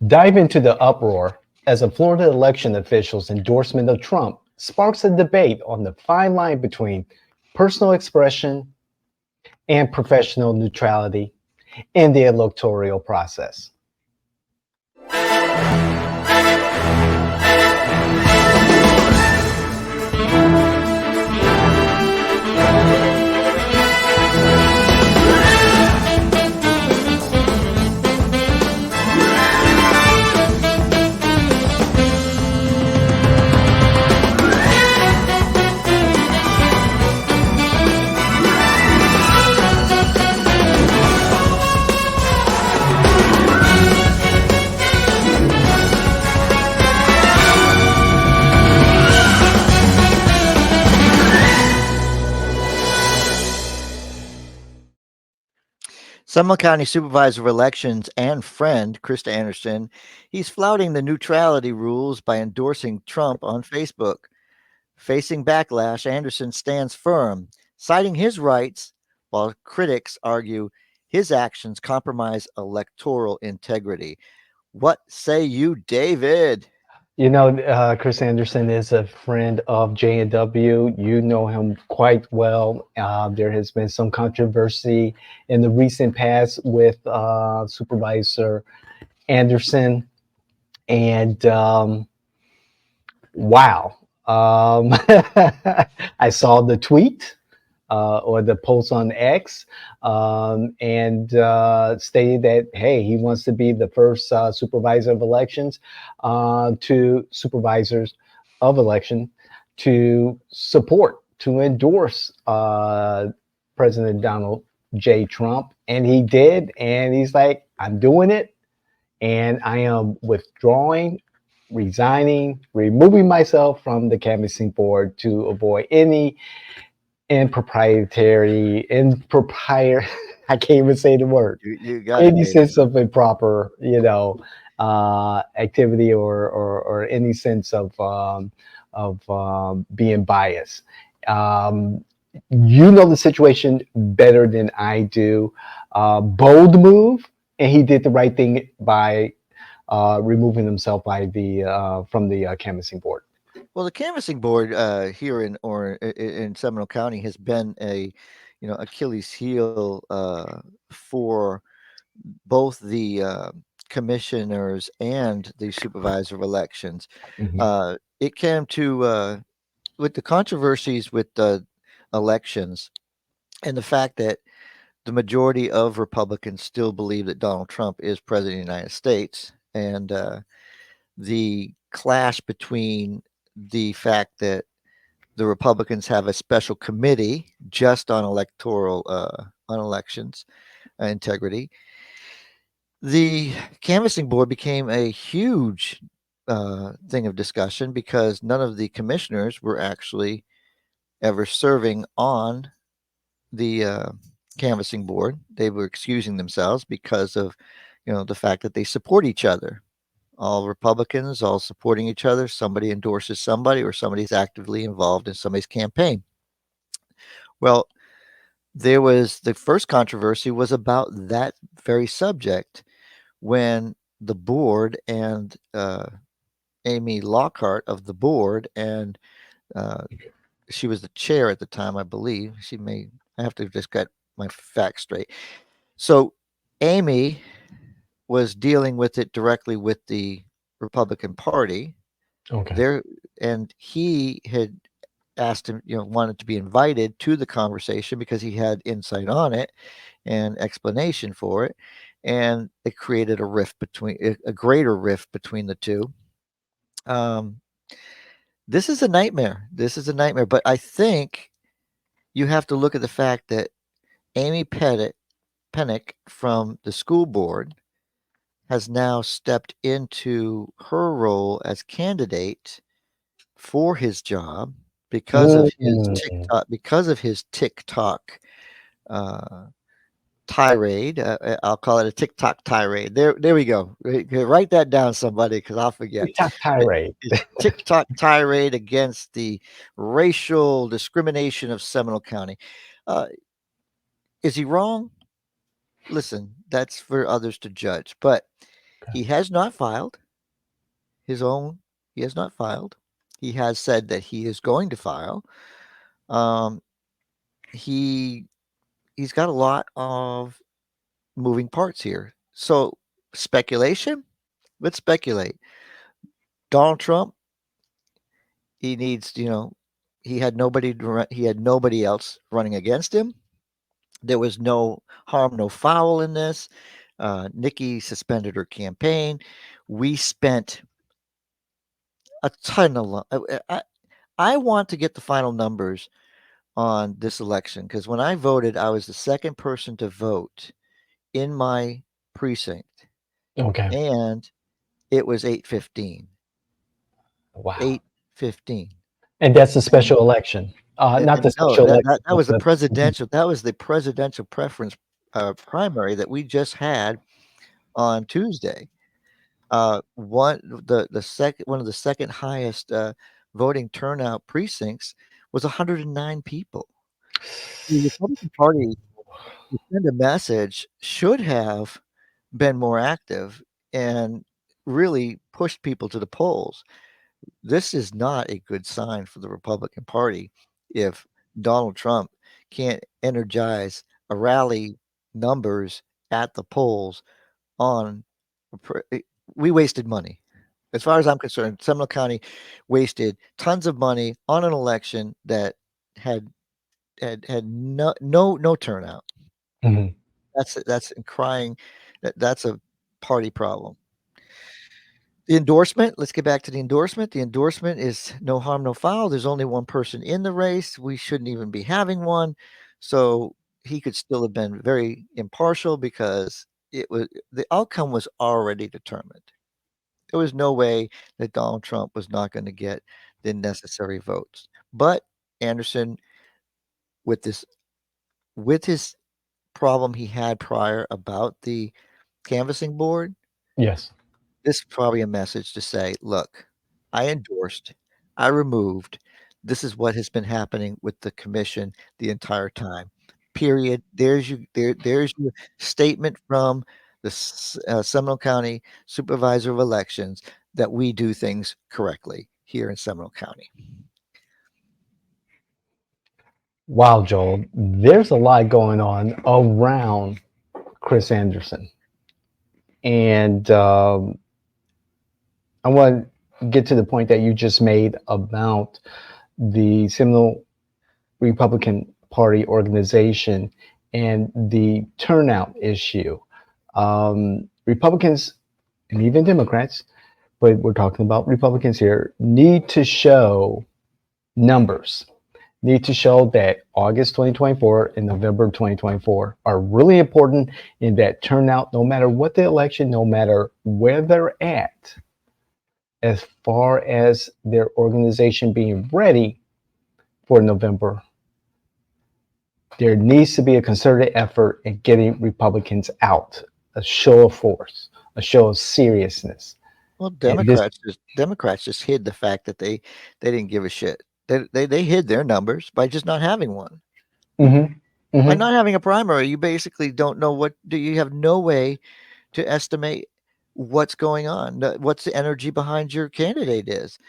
Dive into the uproar as a Florida election official's endorsement of Trump sparks a debate on the fine line between personal expression and professional neutrality in the electoral process. Seminole County Supervisor of Elections and friend, Krista Anderson, he's flouting the neutrality rules by endorsing Trump on Facebook. Facing backlash, Anderson stands firm, citing his rights, while critics argue his actions compromise electoral integrity. What say you, David? Chris Anderson is a friend of J&W. You know him quite well. There has been some controversy in the recent past with Supervisor Anderson. And wow. I saw the tweet or the post on X, and stated that, hey, he wants to be the first supervisor of elections to supervisors of election to support, to endorse President Donald J. Trump. And he did. And he's like, I'm doing it. And I am withdrawing, resigning, removing myself from the canvassing board to avoid any impropriety, I can't even say the word, You got any it, sense of improper, activity or any sense of being biased. You know the situation better than I do. Bold move, and he did the right thing by removing himself from the canvassing board. Well, the canvassing board here in Seminole County has been a Achilles heel for both the commissioners and the supervisor of elections. Mhm. It came to with the controversies with the elections and the fact that the majority of Republicans still believe that Donald Trump is president of the United States, and the clash between the fact that the Republicans have a special committee just on on elections integrity. The canvassing board became a huge thing of discussion because none of the commissioners were actually ever serving on the canvassing board. They were excusing themselves because of the fact that they support each other. All Republicans, all supporting each other. Somebody endorses somebody, or somebody's actively involved in somebody's campaign. Well, there was the first controversy was about that very subject when the board and Amy Lockhart of the board, and she was the chair at the time, I believe. I have to just get my facts straight. So Amy was dealing with it directly with the Republican Party Okay. there, and he had asked him, wanted to be invited to the conversation because he had insight on it and explanation for it, and it created a greater rift between the two. Um, this is a nightmare. This is a nightmare. But I think you have to look at the fact that Amy Pennick from the school board has now stepped into her role as candidate for his job because of Mm. his TikTok uh, tirade. I'll call it a TikTok tirade. There we go. Write that down, somebody, because I'll forget. TikTok tirade. His TikTok tirade against the racial discrimination of Seminole County. Uh, is he wrong? Listen, that's for others to judge. But He has not filed his own. He has not filed. He has said that he is going to file. Um, he he's got a lot of moving parts here. So speculation. Let's speculate. Donald Trump. He needs. He had nobody. He had nobody else running against him. There was no harm, no foul in this. Nikki suspended her campaign. We spent a ton of. I want to get the final numbers on this election because when I voted, I was the second person to vote in my precinct, Okay. and it was 8:15. Wow. 8:15. And that's a And, special election. Not the no, special election, that but was the the. Mhm. presidential. That was the presidential preference primary that we just had on Tuesday. One of the second highest voting turnout precincts was 109 people. The Republican Party, to send a message, should have been more active and really pushed people to the polls. This is not a good sign for the Republican Party if Donald Trump can't energize a rally numbers at the polls on. We wasted money. As far as I'm concerned, Seminole County wasted tons of money on an election that had had no turnout. Mhm. That's crying. That's a party problem. The endorsement. Let's get back to the endorsement. The endorsement is no harm, no foul. There's only one person in the race. We shouldn't even be having one. So he could still have been very impartial because the outcome was already determined. There was no way that Donald Trump was not going to get the necessary votes. But Anderson, with this, with his problem he had prior about the canvassing board, Yes. this is probably a message to say, look, I endorsed, I removed. This is what has been happening with the commission the entire time. Period. There's your statement from the Seminole County Supervisor of Elections that we do things correctly here in Seminole County. Wow, Joel. There's a lot going on around Chris Anderson, and I want to get to the point that you just made about the Seminole Republican Party organization and the turnout issue. Republicans and even Democrats, but we're talking about Republicans here, need to show numbers, need to show that August 2024 and November 2024 are really important in that turnout, no matter what the election, no matter where they're at, as far as their organization being ready for November. There needs to be a concerted effort in getting Republicans out, a show of force, a show of seriousness. Well, And this. Democrats just hid the fact that they didn't give a shit. They hid their numbers by just not having one. Mhm, By mhm, not having a primary, you basically don't know you have no way to estimate what's going on, what's the energy behind your candidate is.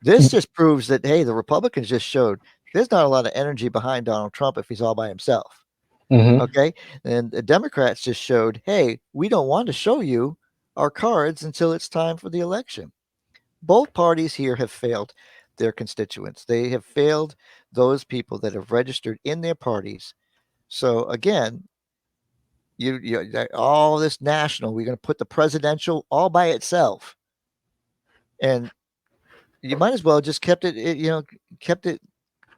This just proves that, hey, the Republicans just showed there's not a lot of energy behind Donald Trump if he's all by himself. mhm. Okay. And the Democrats just showed, hey, we don't want to show you our cards until it's time for the election. Both parties here have failed their constituents. They have failed those people that have registered in their parties. So again, all this national, we're going to put the presidential all by itself, and you might as well just kept it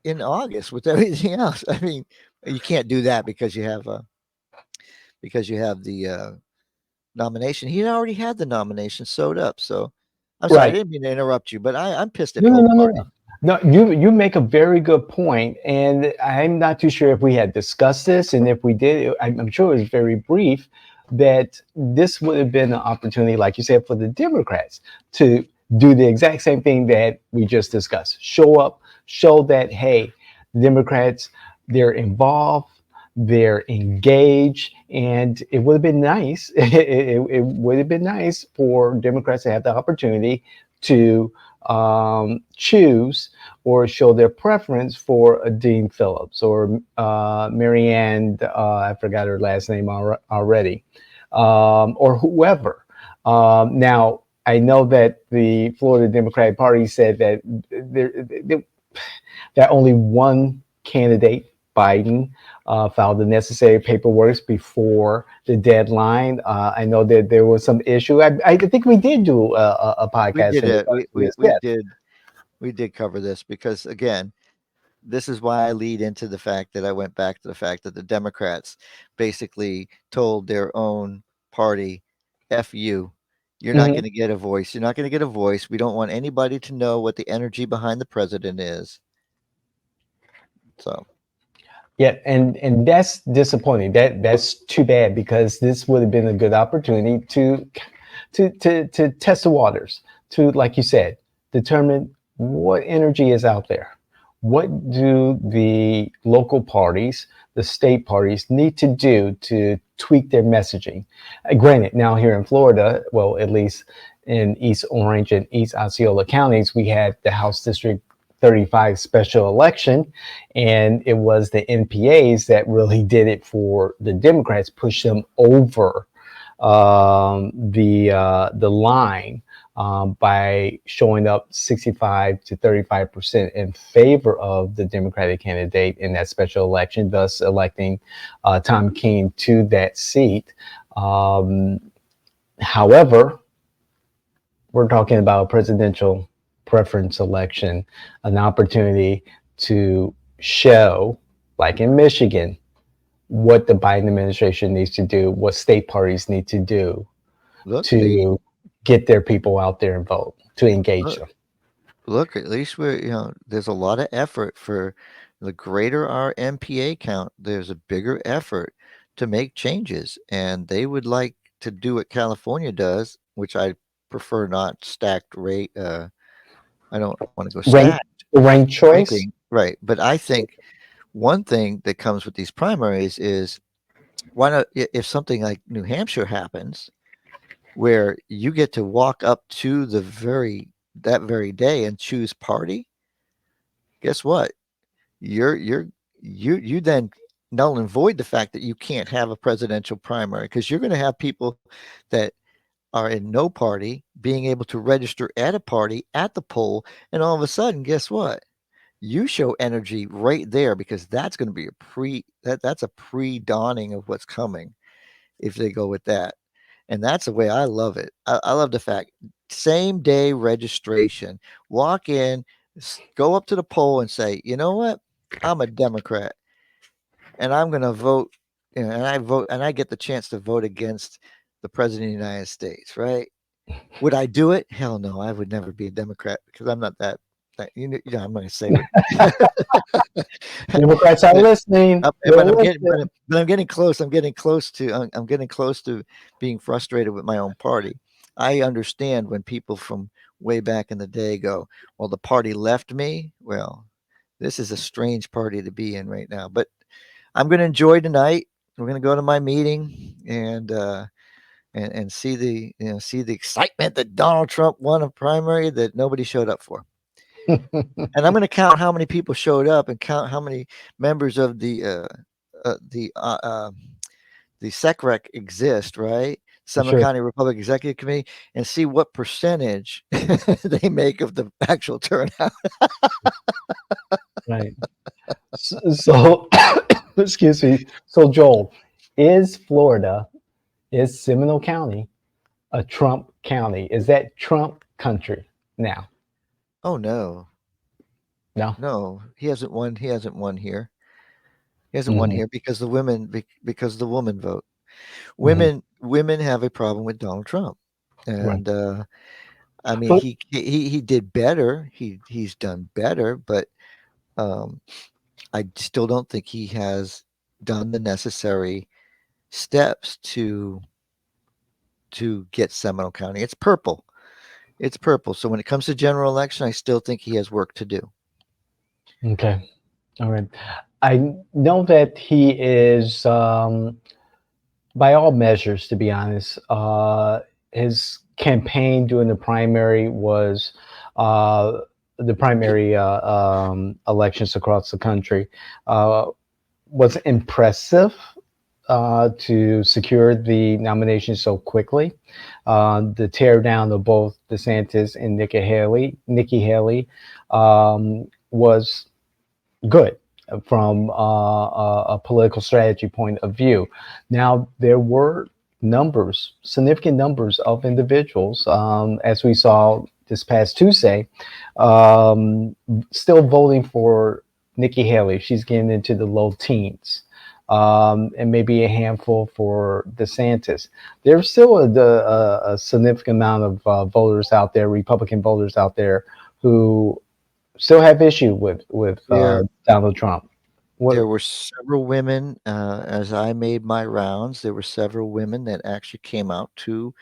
in August with everything else. I mean, you can't do that because you have the nomination. He already had the nomination sewed up. So I'm sorry, I Right. didn't mean to interrupt you, but I'm pissed at No, no, both no, no, parties. no. No, you make a very good point, and I'm not too sure if we had discussed this, and if we did, I'm sure it was very brief. That this would have been an opportunity, like you said, for the Democrats to do the exact same thing that we just discussed. Show up, show that hey, Democrats, they're involved, They're engaged, and it would have been nice. It would have been nice for Democrats to have the opportunity to choose or show their preference for a Dean Phillips or Marianne. I forgot her last name already, or whoever. Now, I know that the Florida Democratic Party said that that only one candidate, Biden, filed the necessary paperwork before the deadline. I know that there was some issue. I think we did do a We podcast did in it. regards to this. We Yes. did cover this because again, this is why I lead into the fact that I went back to the fact that the Democrats basically told their own party, F you. You're not Mhm. going to get a voice. You're not going to get a voice. We don't want anybody to know what the energy behind the president is. So, Yeah, and that's disappointing. That's too bad because this would have been a good opportunity to test the waters, to, like you said, determine what energy is out there. What do the local parties, the state parties need to do to tweak their messaging? Granted, now here in Florida, well, at least in East Orange and East Osceola counties, we had the House District 35 special election, and it was the NPAs that really did it for the Democrats, push them over the line by showing up 65 to 35% in favor of the Democratic candidate in that special election, thus electing Tom Keene to that seat. Um, However, we're talking about a presidential preference election, an opportunity to show, like in Michigan, what the Biden administration needs to do, what state parties need to do look, they to get their people out there and vote, to engage look, them. look, at least we're, there's a lot of effort for the greater our MPA count, there's a bigger effort to make changes. And they would like to do what California does, which I prefer not stacked rate. I don't want to go stacked Rank choice. ranking. Right. But I think one thing that comes with these primaries is why not, if something like New Hampshire happens, where you get to walk up to that very day and choose party, guess what? You're you then null and void the fact that you can't have a presidential primary because you're going to have people that are in no party being able to register at a party at the poll, and all of a sudden, guess what? You show energy right there because that's going to be that's a pre-dawning of what's coming if they go with that. And that's the way I love it. I love the fact same day registration. Walk in, go up to the poll and say, you know what? I'm a Democrat and I'm going to vote. And I vote and I get the chance to vote against the president of the United States, right? Would I do it? Hell no, I would never be a Democrat because I'm not that I'm not going to say what. Democrats are listening. They're But listening. I'm getting close. I'm getting close to being frustrated with my own party. I understand when people from way back in the day go, "Well, the party left me." Well, this is a strange party to be in right now. But I'm going to enjoy tonight. We're going to go to my meeting and see see the excitement that Donald Trump won a primary that nobody showed up for. And I'm going to count how many people showed up and count how many members of uh, the uh, uh, the SECREC exist, right? Seminole Sure. County Republican Executive Committee, and see what percentage they make of the actual turnout. Right. So excuse me. So Joel, is Florida, is Seminole County a Trump county? Is that Trump country now? Oh no, No. no, he hasn't won. He hasn't won here. He hasn't won Hmm. here because the women because the woman vote. Hmm. Women have a problem with Donald Trump, Right. and I mean But he did better. He's done better, but um, I still don't think he has done the necessary steps to get Seminole County. It's purple. It's purple. So when it comes to general election, I still think he has work to do. okay. All right. I know that he is, by all measures, to be honest, his campaign during the primary was uh, the primary elections across the country uh, was impressive to secure the nomination so quickly. The teardown of both DeSantis and Nikki Haley, was good from a political strategy point of view. Now, there were significant numbers of individuals, as we saw this past Tuesday, um, still voting for Nikki Haley. She's getting into the low teens. And maybe a handful for DeSantis. There's still a significant amount of voters out there, Republican voters out there, who still have issue with There, Donald Trump. What? there were several women, as I made my rounds, there were several women that actually came out to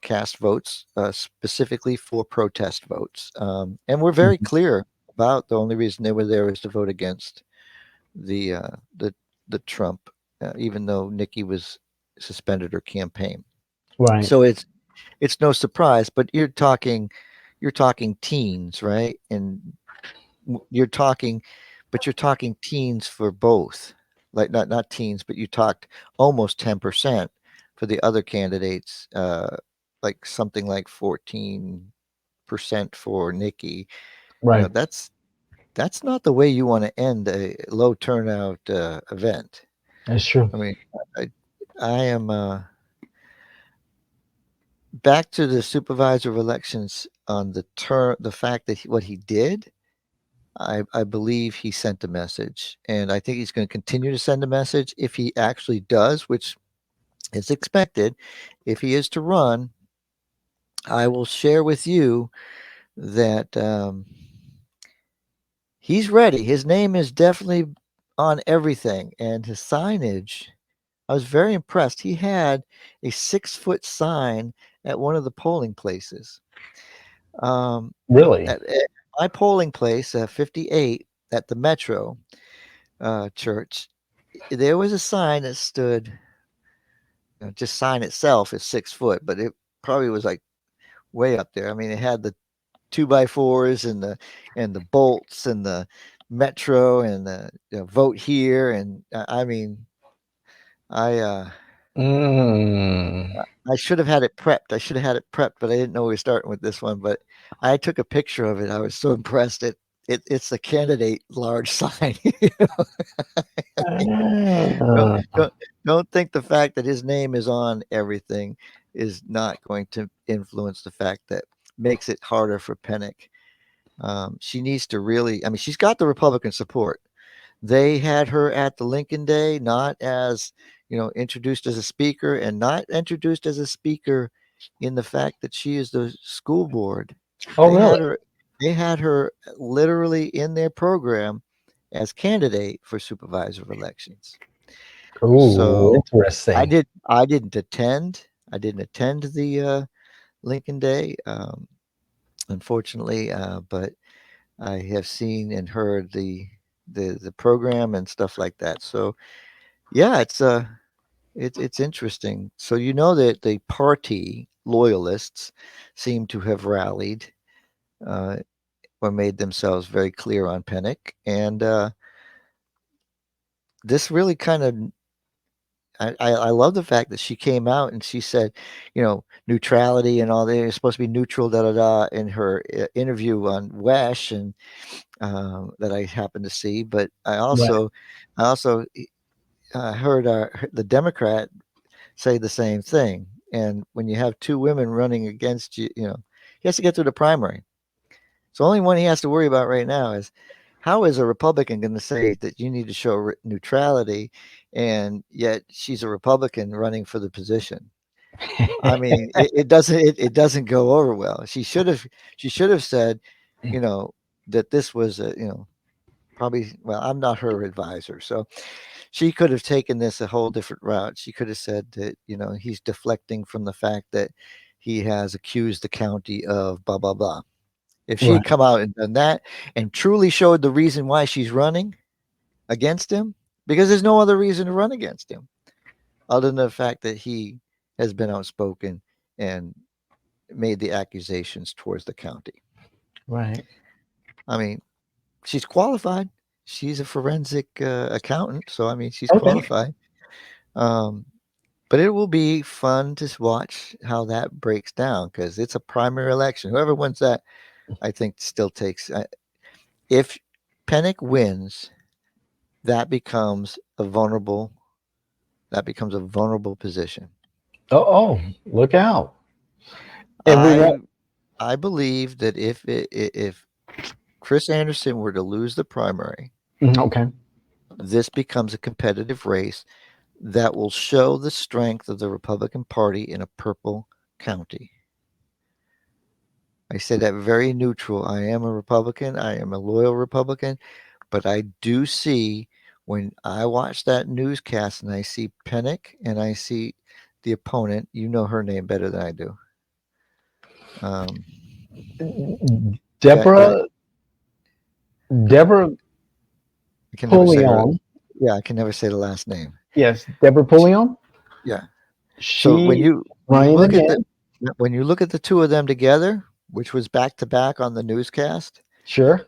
cast votes specifically for protest votes. And we're very clear about the only reason they were there is to vote against the uh, the the Trump, even though Nikki was suspended her campaign. Right. So it's no surprise, but you're talking teens, right? And you're talking, but you're talking teens for both, like not teens, but you talked almost 10% for the other candidates, like something like 14% for Nikki. Right. That's not the way you want to end a low turnout event. That's true. I mean, I I am back to the supervisor of elections on the fact that what he did. I believe he sent a message, and I think he's going to continue to send a message if he actually does, which is expected. If he is to run, I will share with you that he's ready. His name is definitely on everything, and his signage. I was very impressed. He had a 6-foot sign at one of the polling places. Um, Really? at my polling place, 58 at the Metro church, there was a sign that stood, just sign itself is 6 foot, but it probably was like way up there. I mean, it had the 2x4s and the bolts and the Metro and the vote here, and I mean, I uh, Mm. I should have had it prepped. I should have had it prepped, but I didn't know we were starting with this one. But I took a picture of it. I was so impressed. It's a candidate large sign. don't, Ah. don't don't think the fact that his name is on everything is not going to influence the fact that makes it harder for Pennick. She needs to really. I mean, she's got the Republican support. They had her at the Lincoln Day, not as introduced as a speaker, and not introduced as a speaker in the fact that she is the school board. Oh, They really? had her. They had her literally in their program as candidate for supervisor of elections. Ooh, So I interesting. did. I didn't attend. I didn't attend the Lincoln Day, unfortunately, but I have seen and heard the program and stuff like that. So yeah, it's interesting. So you know that the party loyalists seem to have rallied uh, or made themselves very clear on Pennick, and this really kind of I love the fact that she came out and she said, neutrality and all that. It's supposed to be neutral, da da da, in her interview on Wesh, and that I happened to see. But Right. I also heard the Democrat say the same thing. And when you have two women running against you, he has to get through the primary. So only one he has to worry about right now is how is a Republican going to say that you need to show neutrality, and yet she's a Republican running for the position. I mean, it doesn't go over well. She should have said, you know, that this was a, probably, well, I'm not her advisor, so she could have taken this a whole different route. She could have said that, he's deflecting from the fact that he has accused the county of blah blah blah. If she Right. had come out and done that and truly showed the reason why she's running, against him because there's no other reason to run against him other than the fact that he has been outspoken and made the accusations towards the county. Right. I mean, she's qualified. She's a forensic accountant, so I mean, she's Okay. qualified. Um, but it will be fun to watch how that breaks down because it's a primary election. Whoever wins that, I think, still takes. If Pennick wins, that becomes a vulnerable. That becomes a vulnerable position. Oh, look out. Everyone. I I believe that if Chris Anderson were to lose the primary, Okay. this becomes a competitive race that will show the strength of the Republican Party in a purple county. I say that very neutral. I am a Republican. I am a loyal Republican, but I do see when I watch that newscast and I see Pennick and I see the opponent, you know her name better than I do. Um, got Deborah Deborah I can never say her. Pullion. Yeah, I can never say the last name. Yes, Deborah Pullion. Yeah. So She when you running look at the again. when you look at the two of them together, which was back to back on the newscast, Sure.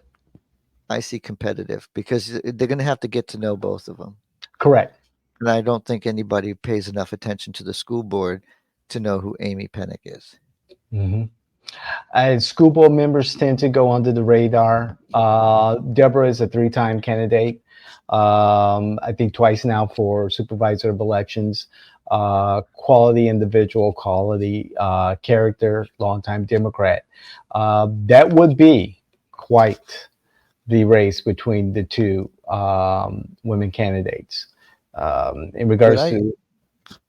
I see competitive because they're going to have to get to know both of them. Correct. And I don't think anybody pays enough attention to the school board to know who Amy Pennick is. Hmm. School board members tend to go under the radar. Deborah is a three-time candidate. I think twice now for supervisor of elections. Quality individual, quality character, longtime Democrat. That would be quite the race between the two women candidates. In But regards to,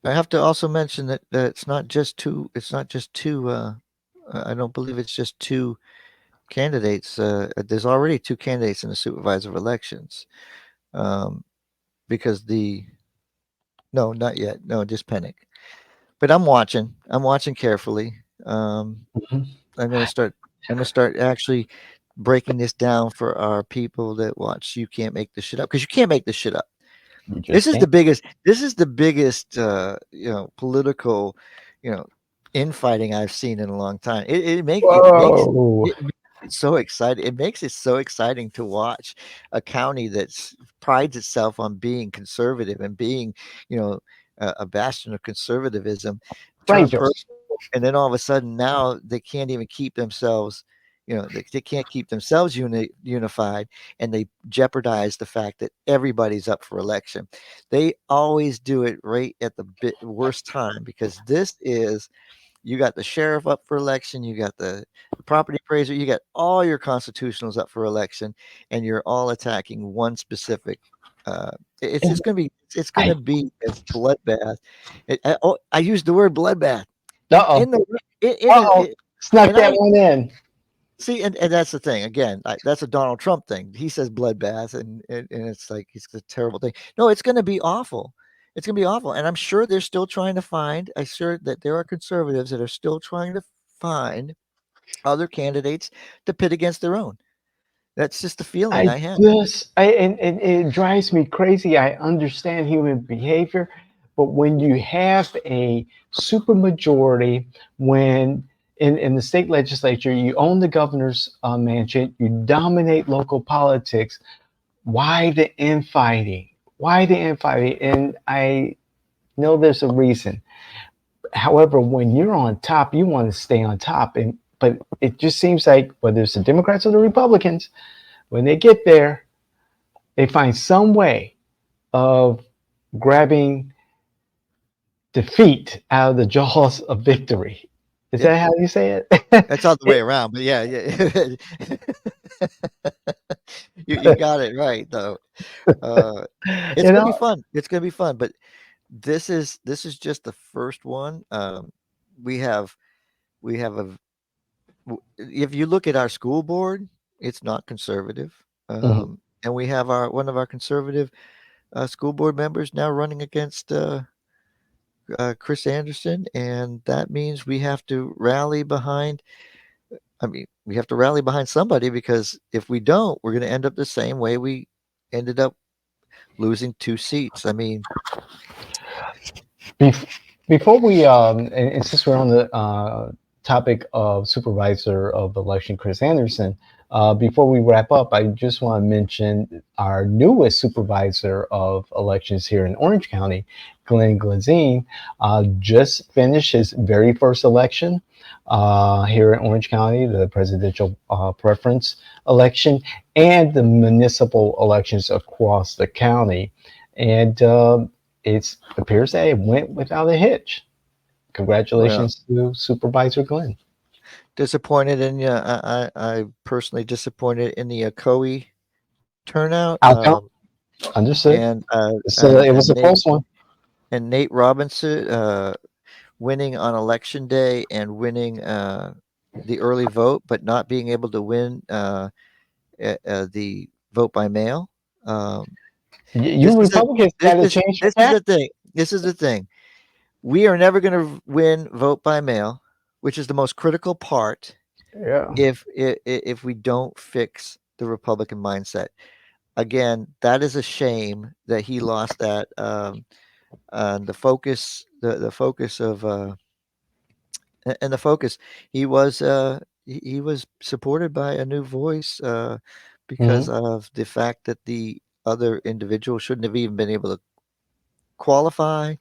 I have to also mention that it's not just two. It's not just two. I don't believe it's just two candidates. There's already two candidates in the supervisor of elections. Um, because the no, not yet. No, just Pennick. But I'm watching. I'm watching carefully. Um, Mhm. I'm gonna start. I'm gonna start actually breaking this down for our people that watch. You can't make this shit up because you can't make this shit up. You This just is the can't. biggest. This is the biggest. Political, you know, infighting I've seen in a long time. Whoa! It makes it so exciting. It makes it so exciting to watch a county that prides itself on being conservative and being, you know, a bastion of conservatism, Right, turn Joe. personal, and then all of a sudden now they can't even keep themselves. They can't keep themselves unified, and they jeopardize the fact that everybody's up for election. They always do it right at the worst time because this is you got the sheriff up for election, you got the property appraiser, you got all your constitutionals up for election, and you're all attacking one specific. Uh, it's going to be I a bloodbath. I used the word bloodbath Uh-oh. in the it is Uh-oh. Snuck and I that one in. see, and that's the thing. Again, that's a Donald Trump thing. He says bloodbath, and it's like it's a terrible thing. No, it's going to be awful. It's going to be awful, and I'm sure they're still trying to find. I'm sure that there are conservatives that are still trying to find other candidates to pit against their own. That's just the feeling I I have. just I and it drives me crazy. I understand human behavior, but when you have a super majority, when in the state legislature, you own the governor's mansion, you dominate local politics. Why the infighting? Why the infighting? And I know there's a reason. However, when you're on top, you want to stay on top. And but it just seems like whether it's the Democrats or the Republicans, when they get there, they find some way of grabbing defeat out of the jaws of victory. Is Yeah, that how you say it? that's all the way It- around. But yeah, yeah, you got it right though. Uh, it's you gonna be know, fun. It's gonna be fun. But this is just the first one. We have we have a if you look at our school board, it's not conservative. mhm. And we have our one of our conservative school board members now running against Chris Anderson, and that means we have to rally behind. I mean, we have to rally behind somebody because if we don't, we're going to end up the same way we ended up losing 2 seats. I mean, Bef- Before we, and since we're on the topic of supervisor of election, Chris Anderson, before we wrap up, I just want to mention our newest supervisor of elections here in Orange County, Glenn Glazine, just finished his very first election here in Orange County, the presidential preference election, and the municipal elections across the county. And it appears that it went without a hitch. well, Congratulations to Supervisor Glenn. disappointed in you. I personally disappointed in the Ocoee turnout. Outcome understood. And So it was a close one. Nate Robinson winning on election day and winning the early vote, but not being able to win the vote by mail. Um, You this is a Republicans this got to this change your this is tack. the thing. This is the thing. We are never going to win vote by mail, which is the most critical part. Yeah. If we don't fix the Republican mindset, again, that is a shame that he lost that. The focus of and the focus, he was supported by a new voice because Hmm. of the fact that the other individual shouldn't have even been able to qualify.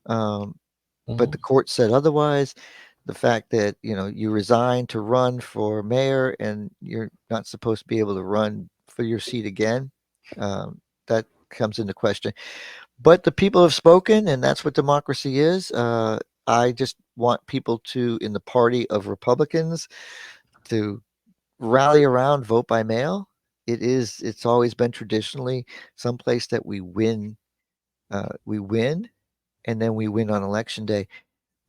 Um, but Hmm. the court said otherwise. The fact that you resign to run for mayor and you're not supposed to be able to run for your seat again, that comes into question. But the people have spoken, and that's what democracy is. I just want people to, in the party of Republicans, to rally around vote by mail. It's always been traditionally someplace that we win, and then we win on election day.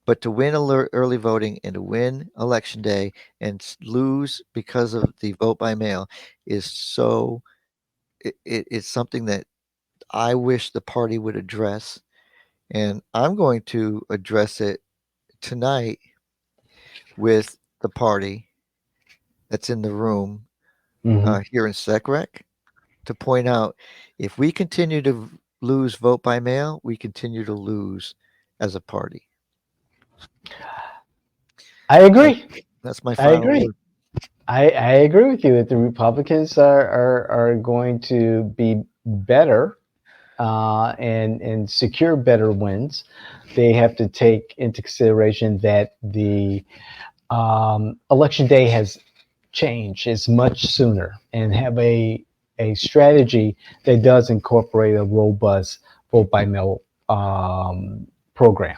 But to win early voting and to win election day and lose because of the vote by mail is it's something that I wish the party would address. And I'm going to address it tonight with the party that's in the room Hmm. here in SecRec to point out if we continue to lose vote by mail, we continue to lose as a party. I That, agree. that's my I final agree. word. I agree with you that the Republicans are going to be better and secure better wins. They have to take into consideration that the election day has changed. It's much sooner and have a strategy that does incorporate a robust vote by mail program.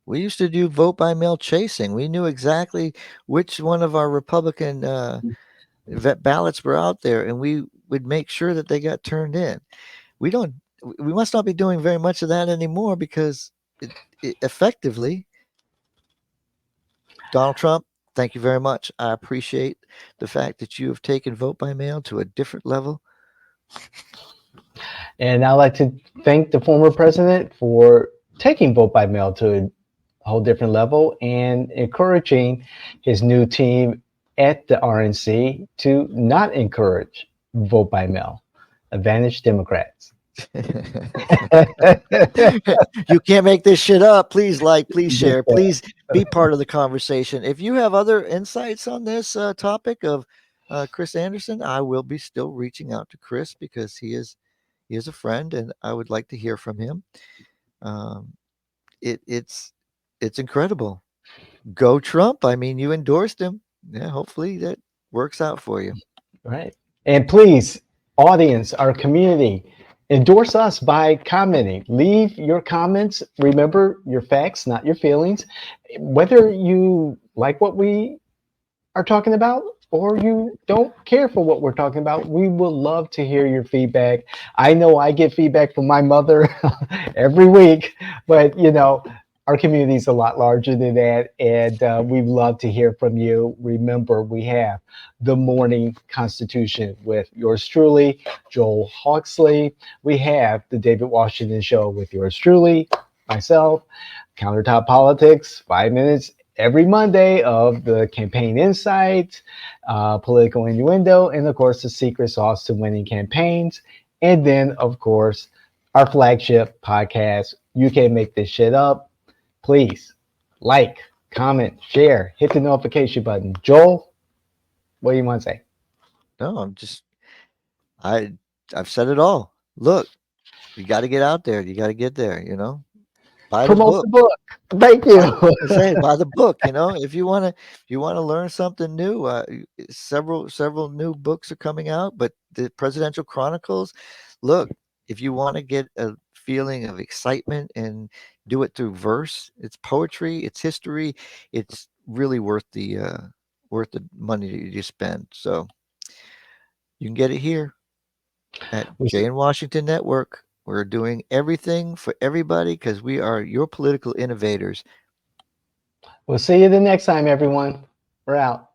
We used to do vote by mail chasing. We knew exactly which one of our Republican ballots were out there, and we would make sure that they got turned in. We don't. We must not be doing very much of that anymore because effectively, Donald Trump, thank you very much. I appreciate the fact that you have taken vote by mail to a different level. And I'd like to thank the former president for taking vote by mail to a whole different level and encouraging his new team at the RNC to not encourage vote by mail. Advantage Democrats. You can't make this shit up. Please like, please share, please be part of the conversation. If you have other insights on this topic of Chris Anderson, I will be still reaching out to Chris because he is a friend, and I would like to hear from him. Um, it's incredible. Go Trump! I mean, you endorsed him. Yeah, hopefully that works out for you. Right. And please, audience, our community, endorse us by commenting. Leave your comments. Remember your facts, not your feelings. Whether you like what we are talking about or you don't care for what we're talking about, we would love to hear your feedback. I know I get feedback from my mother every week, but our community is a lot larger than that, and we'd love to hear from you. Remember, we have the Morning Constitution with yours truly, Joel Hawksley. We have the David Washington Show with yours truly, myself. Countertop Politics, 5 minutes every Monday of the campaign insights, political innuendo, and of course, the secret sauce to winning campaigns. And then, of course, our flagship podcast, You Can't Make This Shit Up. Please like, comment, share, hit the notification button. Joel, what do you want to say? No, I I've said it all. Look, you got to get out there. You got to get there. Buy the Promote book. the book. Thank I you. say buy the book. If you want to learn something new, several new books are coming out. But the Presidential Chronicles, look, if you want to get a feeling of excitement and do it through verse, it's poetry, it's history, it's really worth the money that you spend. So you can get it here at We'll Jay see, in Washington Network. We're doing everything for everybody because we are your political innovators. we'll see you the next time, everyone. We're out.